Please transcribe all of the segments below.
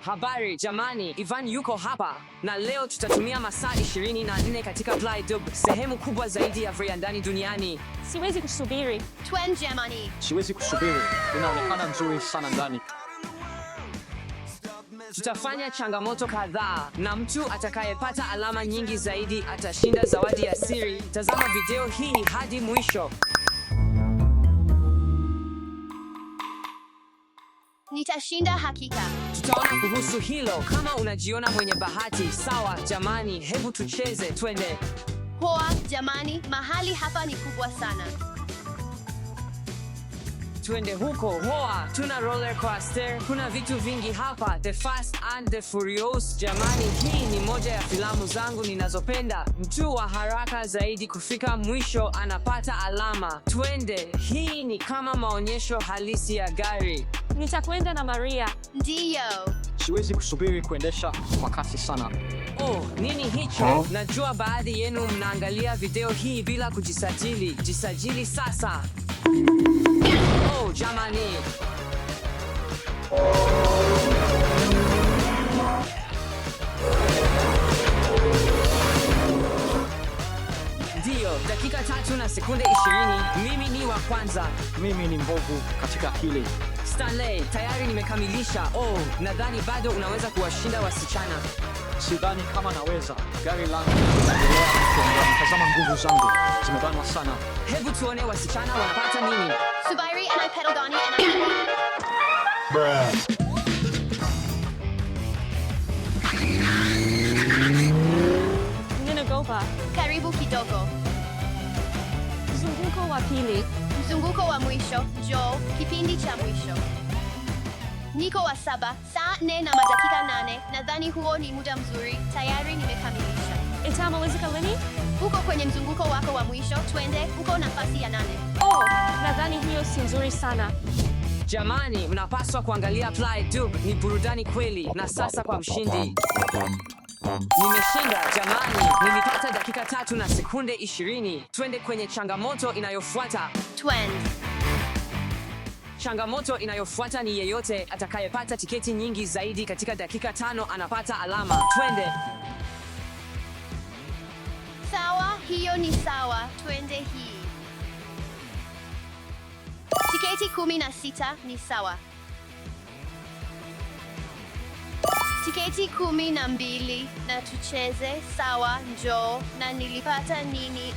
Habari jamani, Ivan yuko hapa na leo tutatumia masaa 24 katika Play-Doh, sehemu kubwa zaidi ya viwandani duniani. Siwezi kusubiri. Twen jamani. Siwezi kusubiri. Inaonekana nzuri sana ndani. Tutafanya changamoto kadhaa na mtu atakayepata alama nyingi zaidi atashinda zawadi ya siri. Tazama video hii hadi mwisho. Nitashinda hakika. Tutaona kuhusu hilo. Kama unajiona mwenye bahati, sawa jamani, hebu tucheze, twende. Hoa jamani, mahali hapa ni kubwa sana. Twende huko. Hoa, tuna roller coaster, kuna vitu vingi hapa, The Fast and the Furious. Jamani, hii ni moja ya filamu zangu ninazopenda. Mtu wa haraka zaidi kufika mwisho anapata alama. Twende, hii ni kama maonyesho halisi ya gari. Nitakwenda na Maria. Ndiyo. Siwezi kusubiri kuendesha kwa kasi sana. Oh, nini hicho? Najua baadhi yenu mnaangalia video hii bila kujisajili. Jisajili sasa. Oh, jamani. Ndiyo, dakika 3 na sekunde 20. Mimi ni wa kwanza. Mimi ni mbovu katika hili. Stanley, tayari nimekamilisha. Oh, nadhani bado unaweza kuwashinda wasichana. Sidhani kama naweza. Gari langu linaendelea kuenda. Tazama nguvu zangu. Zimebanwa sana. Hebu tuone wasichana wanapata nini. Subiri and I pedal Donnie and I Ninagopa. karibu kidogo. Mzunguko wa pili. Mzunguko wa mwisho, Joe, kipindi cha mwisho. Niko wa 7, saa 4 na madakika 8. Nadhani huo ni muda mzuri. Tayari nimekamilisha. Itamalizika lini? Uko kwenye mzunguko wako wa mwisho, twende, uko nafasi ya 8. Oh, nadhani hiyo si nzuri sana. Jamani, mnapaswa kuangalia Play-Doh, ni burudani kweli. Na sasa kwa mshindi. Nimeshinda jamani, nilipata dakika 3 na sekunde 20. Twende kwenye changamoto inayofuata. Twen. Changamoto inayofuata ni yeyote atakayepata tiketi nyingi zaidi katika dakika 5 anapata alama. Twende. Sawa, hiyo ni sawa. Twende hii. Tiketi 16 ni sawa. Tiketi 12 na tucheze, sawa, njoo. Na nilipata nini?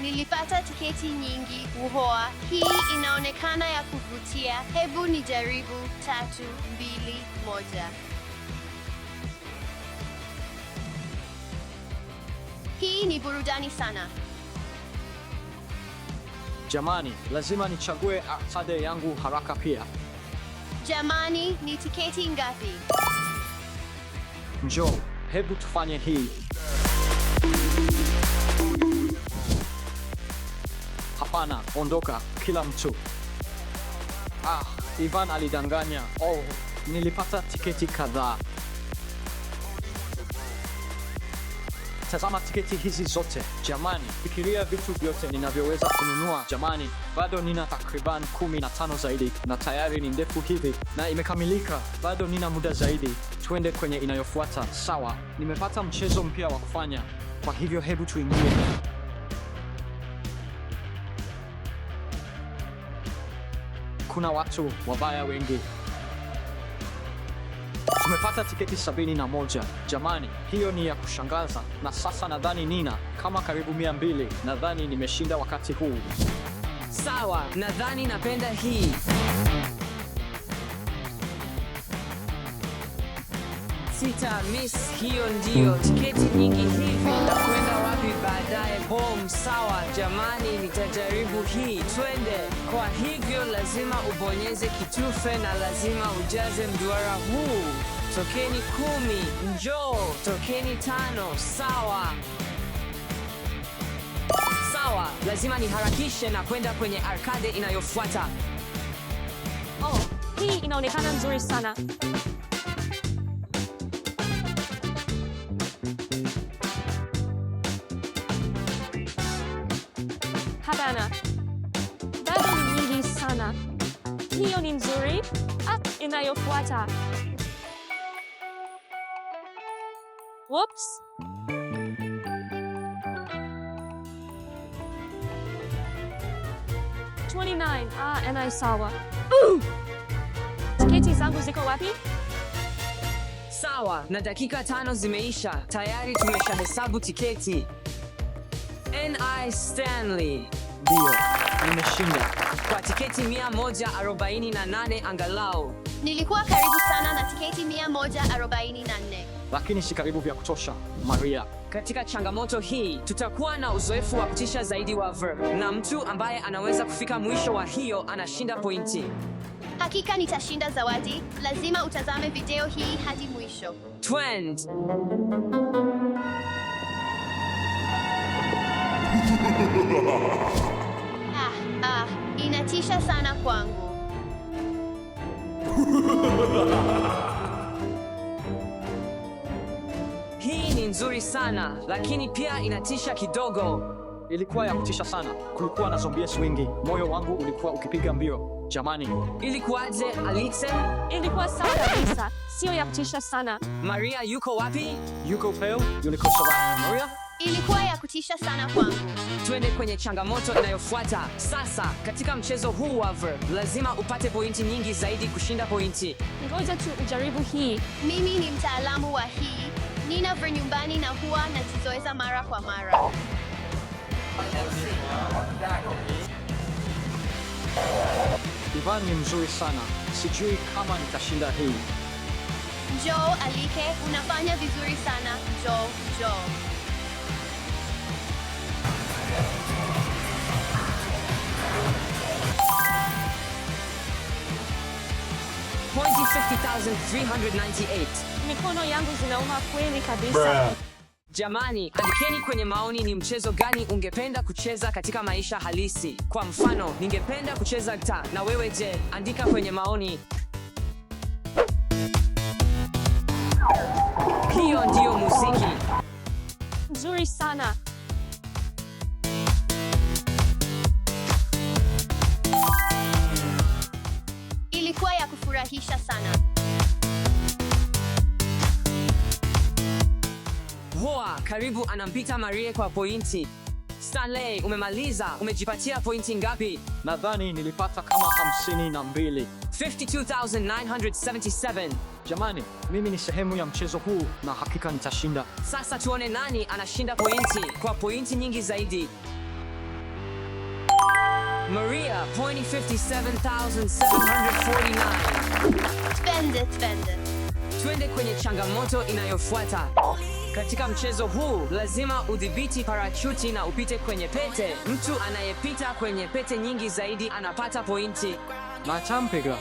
Nilipata tiketi nyingi. Uhoa, hii inaonekana ya kuvutia. Hebu nijaribu. 3, 2, 1. Hii ni burudani sana. Jamani, lazima nichague arcade yangu haraka pia. Jamani, ni tiketi ngapi? Njoo, hebu tufanye hii. Hapana, ondoka kila mtu. Ivan alidanganya. Oh, nilipata tiketi kadhaa. Tazama tiketi hizi zote. Jamani, fikiria vitu vyote ninavyoweza kununua. Jamani, bado nina takriban 15 zaidi na tayari ni ndefu hivi na imekamilika. Bado nina muda zaidi. Twende kwenye inayofuata. Sawa, nimepata mchezo mpya wa kufanya. Kwa hivyo hebu tuingie. Kuna watu wabaya wengi. Tumepata tiketi 71. Jamani, hiyo ni ya kushangaza. Na sasa nadhani nina kama karibu 200. Nadhani nimeshinda wakati huu. Sawa, nadhani napenda hii. Sita miss, hiyo ndio tiketi nyingi hivi. Nakwenda wapi baadaye? Boom, sawa jamani, nitajaribu hii. Twende. Kwa hivyo lazima ubonyeze kitufe na lazima ujaze mduara huu. Tokeni 10, njoo. Tokeni 5, sawa. Sawa, lazima niharakishe na kwenda kwenye arcade inayofuata. Oh, hii inaonekana nzuri sana. Hapana. Bado ni nyingi sana. Hiyo ni nzuri. Inayofuata. Whoops. NI sawa. Tiketi zangu ziko wapi? Sawa, na dakika 5 zimeisha. Tayari tumeshahesabu tiketi. NI Stanley Ndio, nimeshinda. kwa tiketi 148 angalau. Nilikuwa karibu sana na tiketi 144. Lakini si karibu vya kutosha, Maria. Katika changamoto hii tutakuwa na uzoefu wa kutisha zaidi wa verb, na mtu ambaye anaweza kufika mwisho wa hiyo anashinda pointi. Hakika nitashinda zawadi. Lazima utazame video hii hadi mwisho. Twend. Inatisha sana kwangu. Hii ni nzuri sana, lakini pia inatisha kidogo. Ilikuwa ya kutisha sana. Kulikuwa na zombies wengi. Moyo wangu ulikuwa ukipiga mbio. Jamani, Ilikuwaje, Alice? Ilikuwa sawa kabisa. Sio ya kutisha sana. Maria yuko wapi? yuko pale, yuliko sawa. Maria? Ilikuwa ya kutisha sana kwangu. Twende kwenye changamoto inayofuata. Sasa, katika mchezo huu wa verb, lazima upate pointi nyingi zaidi kushinda pointi. Ngoja tu ujaribu hii. Mimi ni mtaalamu wa hii. Nina ver nyumbani na huwa najizoeza mara kwa mara. Ivan ni mzuri sana. Sijui kama nitashinda hii. Joe, Alike, unafanya vizuri sana. Joe. Pointi 50,398. Mikono yangu zinauma kweli kabisa. Jamani, andikeni kwenye maoni ni mchezo gani ungependa kucheza katika maisha halisi. Kwa mfano, ningependa kucheza gitaa, na wewe je? Andika kwenye maoni. Hiyo ndiyo muziki. Nzuri sana. Ilikuwa ya kufurahisha sana. Hoa, karibu anampita Maria kwa pointi. Stanley, umemaliza. Umejipatia pointi ngapi? Nadhani nilipata kama 52. 52,977. Jamani, mimi ni sehemu ya mchezo huu na hakika nitashinda. Sasa tuone nani anashinda pointi kwa pointi nyingi zaidi. Maria, pointi 57,749. Twende. Twende kwenye changamoto inayofuata. Katika mchezo huu lazima udhibiti parachuti na upite kwenye pete. Mtu anayepita kwenye pete nyingi zaidi anapata pointi. Na champiga.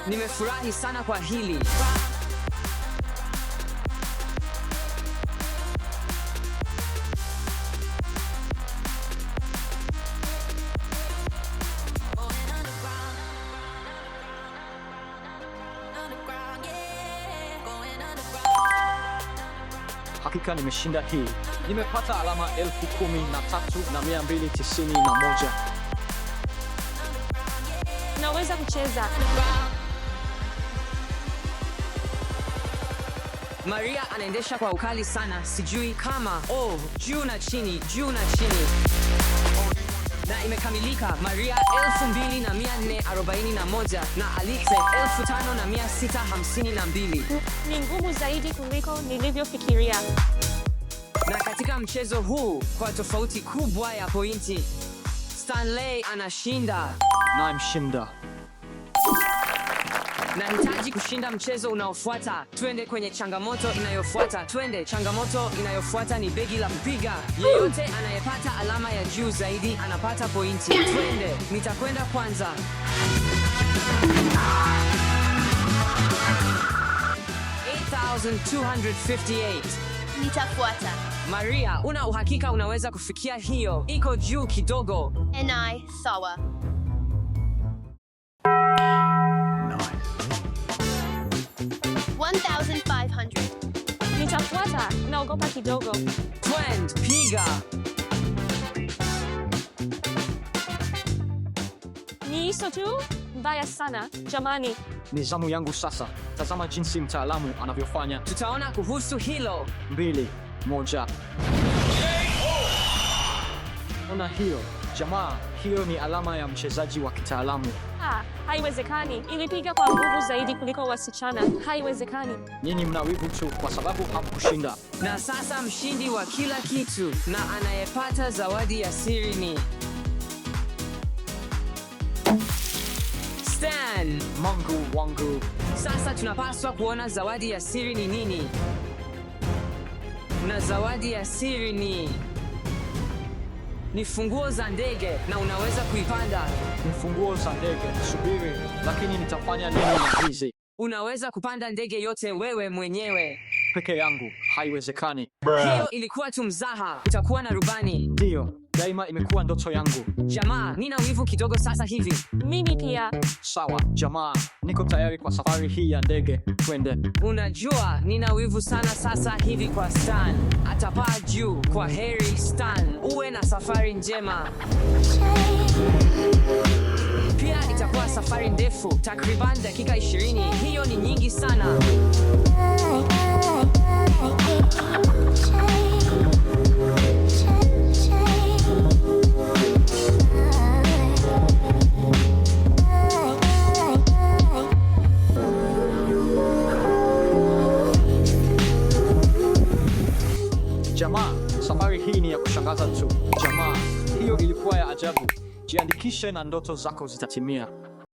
Nimefurahi sana kwa hili. Hakika nimeshinda hii. Nimepata alama 13,291. Naweza kucheza. Maria anaendesha kwa ukali sana, sijui kama juu na chini. Na imekamilika. Maria 2,441 na Alice 5,652. Ni ngumu zaidi kuliko nilivyofikiria. Na katika mchezo huu, kwa tofauti kubwa ya pointi, Stanley anashinda. Na mshinda. Nahitaji kushinda mchezo unaofuata. Twende kwenye changamoto inayofuata. Changamoto inayofuata ni begi la kupiga. Yeyote anayepata alama ya juu zaidi anapata pointi. Twende, nitakwenda kwanza. 8,258. Nitafuata. Maria, una uhakika unaweza kufikia hiyo? Iko juu kidogo. NI sawa. 1,500. Nitafuata. Naogopa kidogo. Twend, piga. Ni hizo tu? Mbaya sana. Jamani. Ni zamu yangu sasa. Tazama jinsi mtaalamu anavyofanya. Tutaona kuhusu hilo. 2, 1. Ona hiyo jamaa, hiyo ni alama ya mchezaji wa kitaalamu. Haiwezekani. Ilipiga kwa nguvu zaidi kuliko wasichana. Haiwezekani. Nyinyi mna wivu tu kwa sababu hamkushinda. Na sasa mshindi wa kila kitu na anayepata zawadi ya siri ni Stan. Mungu wangu. Sasa tunapaswa kuona zawadi ya siri ni nini. Na zawadi ya siri ni funguo za ndege na unaweza kuipanda. Ni funguo za ndege. Subiri, lakini nitafanya nini na hizi? Unaweza kupanda ndege yote wewe mwenyewe. Peke yangu haiwezekani. Hiyo ilikuwa tu mzaha. Utakuwa na rubani. Ndio, daima imekuwa ndoto yangu. Jamaa, nina wivu kidogo sasa hivi. Mimi pia. Sawa, jamaa, niko tayari kwa safari hii ya ndege. Twende. Unajua, nina wivu sana sasa hivi kwa Stan. Atapaa juu. Kwa heri Stan. Uwe na safari njema. Pia itakuwa safari ndefu, takriban dakika 20. Hiyo ni nyingi sana. Jamaa, safari hii ni ya kushangaza tu. Jamaa, hiyo ilikuwa ya ajabu. Jiandikishe na ndoto zako zitatimia.